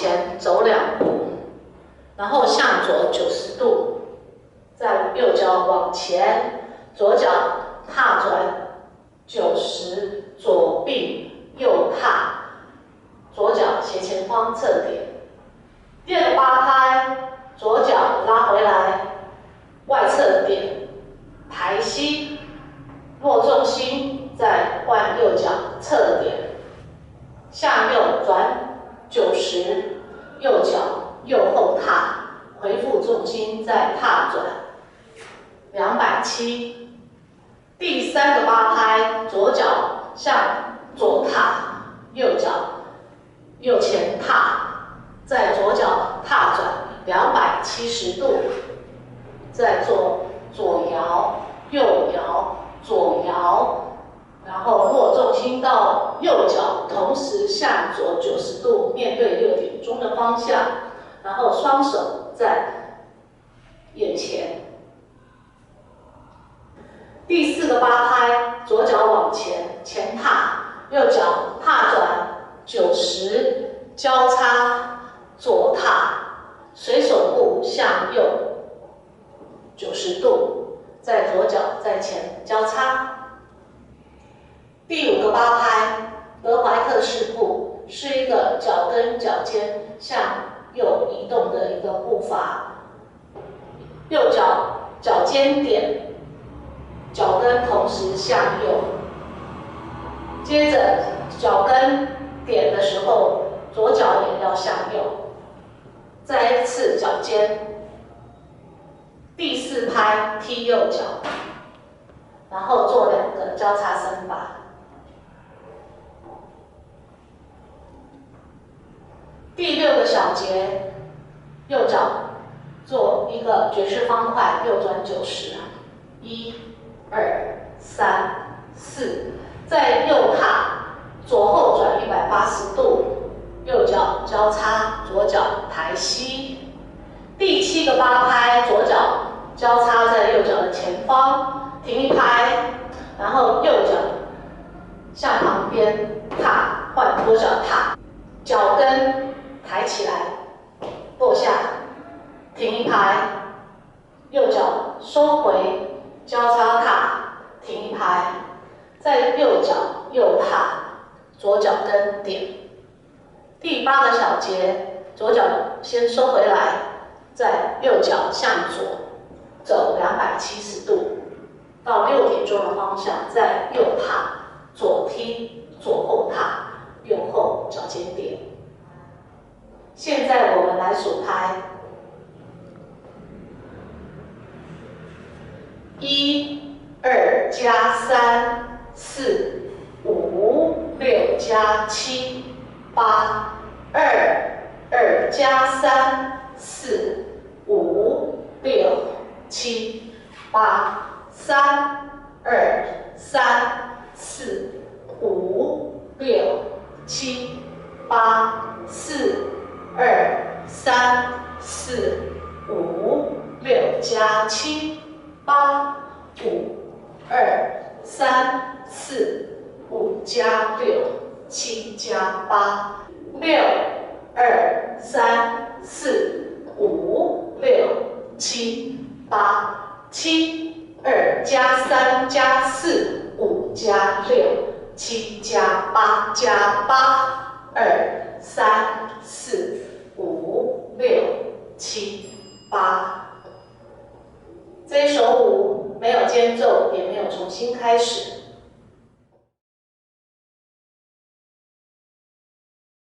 前走2步，然后向左90度，在右脚往前，左脚踏转90，左臂右踏，左脚斜前方侧点。第2个8拍，左脚拉回来，外侧点，抬膝，落重心，再换右脚侧点，向右转90，右脚右后踏，回复重心，再踏转270。第3个8拍，左脚向左踏，右脚右前踏，再左脚踏转270度，再做左摇、右摇、左摇，然后落重心到右脚，同时向左90度，面对6点钟的方向，然后双手在眼前。第4个8拍，左脚往前前踏，右脚踏转90，交叉左踏，随手步向右90度，再左脚在前交叉。第5个8拍，德怀特式步，是一个脚跟脚尖向右移动的一个步伐，右脚脚尖点，脚跟同时向右，接着脚跟点的时候，左脚也要向右，再一次脚尖。第4拍踢右脚，然后做2个交叉伸把。第6个小节，右脚做一个爵士方块，右转90，1、2、3、4，再右踏，左后转180度，右脚交叉，左脚抬膝。第7个8拍，左脚交叉在右脚的前方，停1拍，然后右脚向旁边踏，换左脚踏，脚跟抬起来，落下，停1拍，右脚收回，交叉踏，停1拍，再右脚右踏，左脚跟点。第8个小节，左脚先收回来，再右脚向左走270度，到6点钟的方向，再右踏，左踢，左后踏，右后脚尖点。现在我们来数拍，1、2加3、4、5、6加7、8、2加3、4、5、6、7、8、3、2、3、4、5、6、7、8、4、2、3、4、5、6加7、8、5、2、3、4、5加6、7加8、6、2、3、4、5、6、7、8、7、2加3加4、5加6、7加8加8、2、3、4、5、6、7、8。这一首舞没有间奏，也没有重新开始。